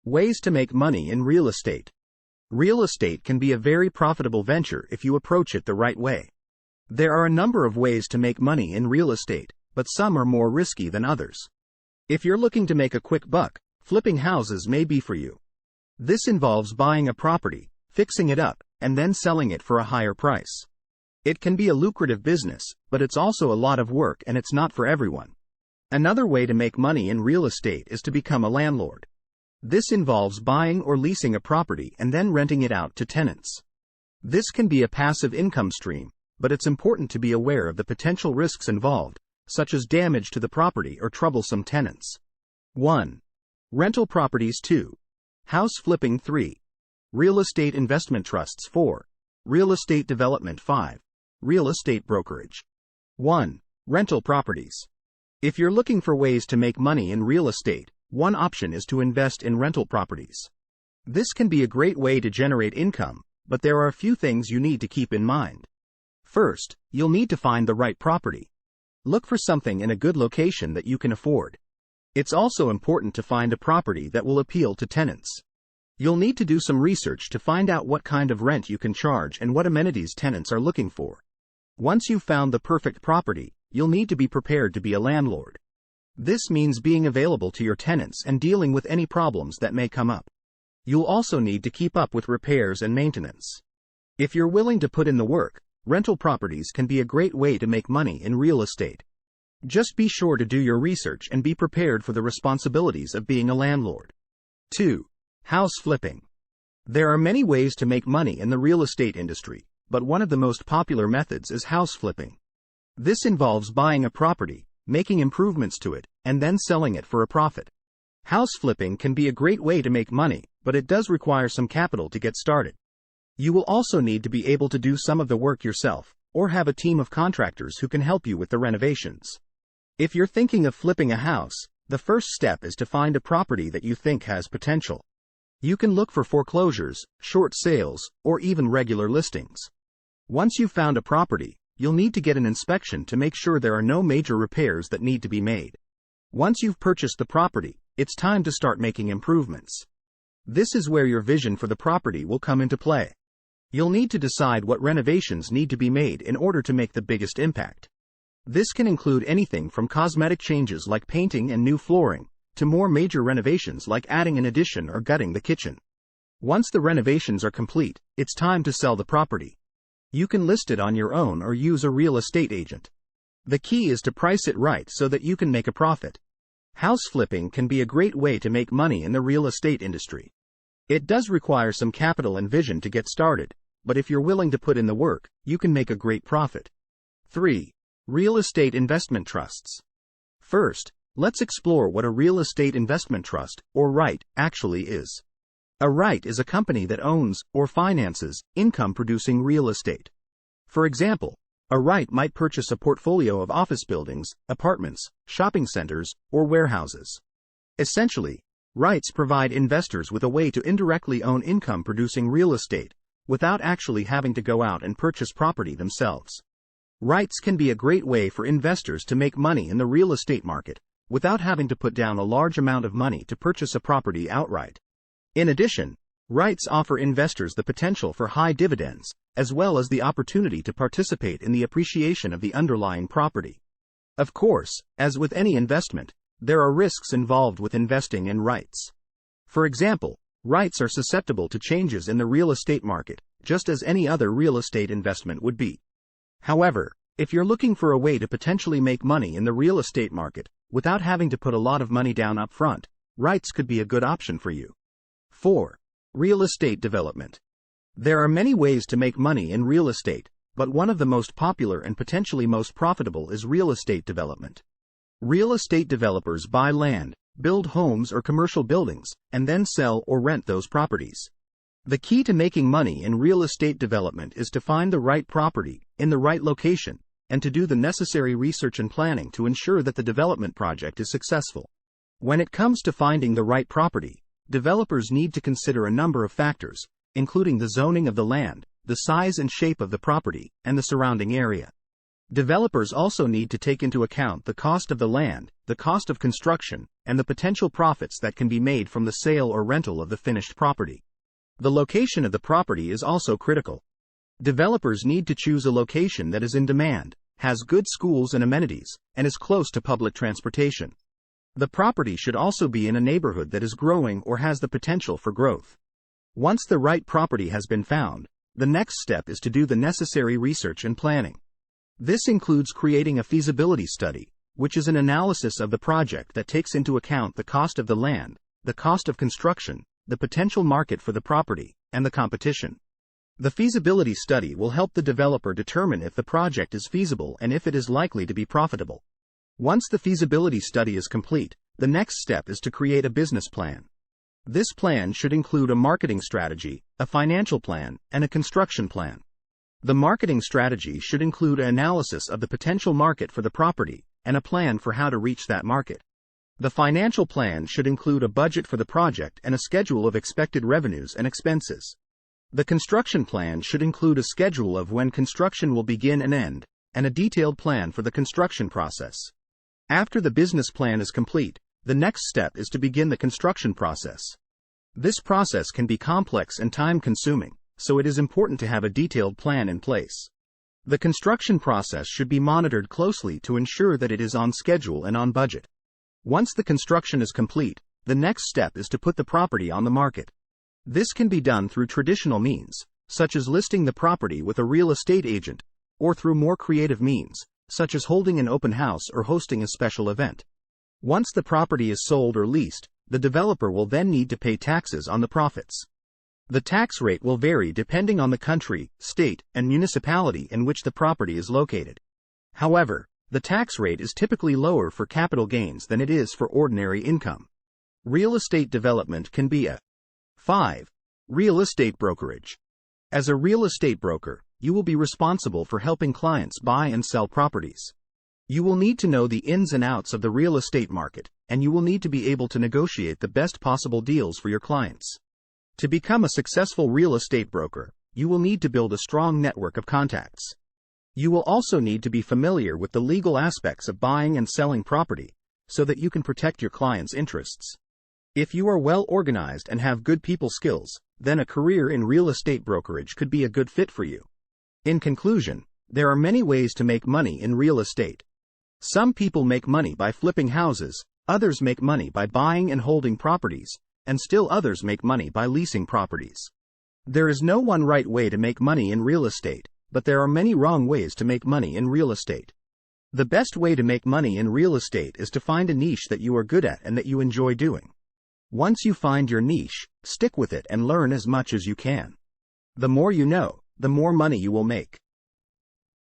Ways to make money in real estate. Real estate can be a very profitable venture if you approach it the right way. There are a number of ways to make money in real estate, but some are more risky than others. If you're looking to make a quick buck, flipping houses may be for you. This involves buying a property, fixing it up, and then selling it for a higher price. It can be a lucrative business, but it's also a lot of work and it's not for everyone. Another way to make money in real estate is to become a landlord. This involves buying or leasing a property and then renting it out to tenants. This can be a passive income stream, but it's important to be aware of the potential risks involved, such as damage to the property or troublesome tenants. 1. Rental properties. 2. House flipping. 3. Real estate investment trusts. 4. Real estate development. 5. Real estate brokerage. 1. Rental properties. If you're looking for ways to make money in real estate, one option is to invest in rental properties. This can be a great way to generate income, but there are a few things you need to keep in mind. First, you'll need to find the right property. Look for something in a good location that you can afford. It's also important to find a property that will appeal to tenants. You'll need to do some research to find out what kind of rent you can charge and what amenities tenants are looking for. Once you've found the perfect property, you'll need to be prepared to be a landlord. This means being available to your tenants and dealing with any problems that may come up. You'll also need to keep up with repairs and maintenance. If you're willing to put in the work, rental properties can be a great way to make money in real estate. Just be sure to do your research and be prepared for the responsibilities of being a landlord. 2. House flipping. There are many ways to make money in the real estate industry, but one of the most popular methods is house flipping. This involves buying a property, making improvements to it, and then selling it for a profit. House flipping can be a great way to make money, but it does require some capital to get started. You will also need to be able to do some of the work yourself, or have a team of contractors who can help you with the renovations. If you're thinking of flipping a house, the first step is to find a property that you think has potential. You can look for foreclosures, short sales, or even regular listings. Once you've found a property, you'll need to get an inspection to make sure there are no major repairs that need to be made. Once you've purchased the property, it's time to start making improvements. This is where your vision for the property will come into play. You'll need to decide what renovations need to be made in order to make the biggest impact. This can include anything from cosmetic changes like painting and new flooring, to more major renovations like adding an addition or gutting the kitchen. Once the renovations are complete, it's time to sell the property. You can list it on your own or use a real estate agent. The key is to price it right so that you can make a profit. House flipping can be a great way to make money in the real estate industry. It does require some capital and vision to get started, but if you're willing to put in the work, you can make a great profit. 3. Real estate investment trusts. First, let's explore what a real estate investment trust, or REIT, actually is. A REIT is a company that owns, or finances, income-producing real estate. For example, a REIT might purchase a portfolio of office buildings, apartments, shopping centers, or warehouses. Essentially, REITs provide investors with a way to indirectly own income-producing real estate, without actually having to go out and purchase property themselves. REITs can be a great way for investors to make money in the real estate market, without having to put down a large amount of money to purchase a property outright. In addition, REITs offer investors the potential for high dividends, as well as the opportunity to participate in the appreciation of the underlying property. Of course, as with any investment, there are risks involved with investing in REITs. For example, REITs are susceptible to changes in the real estate market, just as any other real estate investment would be. However, if you're looking for a way to potentially make money in the real estate market, without having to put a lot of money down up front, REITs could be a good option for you. 4. Real estate development. There are many ways to make money in real estate, but one of the most popular and potentially most profitable is real estate development. Real estate developers buy land, build homes or commercial buildings, and then sell or rent those properties. The key to making money in real estate development is to find the right property, in the right location, and to do the necessary research and planning to ensure that the development project is successful. When it comes to finding the right property, developers need to consider a number of factors, including the zoning of the land, the size and shape of the property, and the surrounding area. Developers also need to take into account the cost of the land, the cost of construction, and the potential profits that can be made from the sale or rental of the finished property. The location of the property is also critical. Developers need to choose a location that is in demand, has good schools and amenities, and is close to public transportation. The property should also be in a neighborhood that is growing or has the potential for growth. Once the right property has been found, the next step is to do the necessary research and planning. This includes creating a feasibility study, which is an analysis of the project that takes into account the cost of the land, the cost of construction, the potential market for the property, and the competition. The feasibility study will help the developer determine if the project is feasible and if it is likely to be profitable. Once the feasibility study is complete, the next step is to create a business plan. This plan should include a marketing strategy, a financial plan, and a construction plan. The marketing strategy should include an analysis of the potential market for the property and a plan for how to reach that market. The financial plan should include a budget for the project and a schedule of expected revenues and expenses. The construction plan should include a schedule of when construction will begin and end, and a detailed plan for the construction process. After the business plan is complete, the next step is to begin the construction process. This process can be complex and time-consuming, so it is important to have a detailed plan in place. The construction process should be monitored closely to ensure that it is on schedule and on budget. Once the construction is complete, the next step is to put the property on the market. This can be done through traditional means, such as listing the property with a real estate agent, or through more creative means, such as holding an open house or hosting a special event. Once the property is sold or leased, the developer will then need to pay taxes on the profits. The tax rate will vary depending on the country, state, and municipality in which the property is located. However, the tax rate is typically lower for capital gains than it is for ordinary income. Real estate development can be a 5. Real estate brokerage. As a real estate broker, you will be responsible for helping clients buy and sell properties. You will need to know the ins and outs of the real estate market, and you will need to be able to negotiate the best possible deals for your clients. To become a successful real estate broker, you will need to build a strong network of contacts. You will also need to be familiar with the legal aspects of buying and selling property, so that you can protect your clients' interests. If you are well organized and have good people skills, then a career in real estate brokerage could be a good fit for you. In conclusion, there are many ways to make money in real estate. Some people make money by flipping houses, others make money by buying and holding properties, and still others make money by leasing properties. There is no one right way to make money in real estate, but there are many wrong ways to make money in real estate. The best way to make money in real estate is to find a niche that you are good at and that you enjoy doing. Once you find your niche, stick with it and learn as much as you can. The more you know, the more money you will make.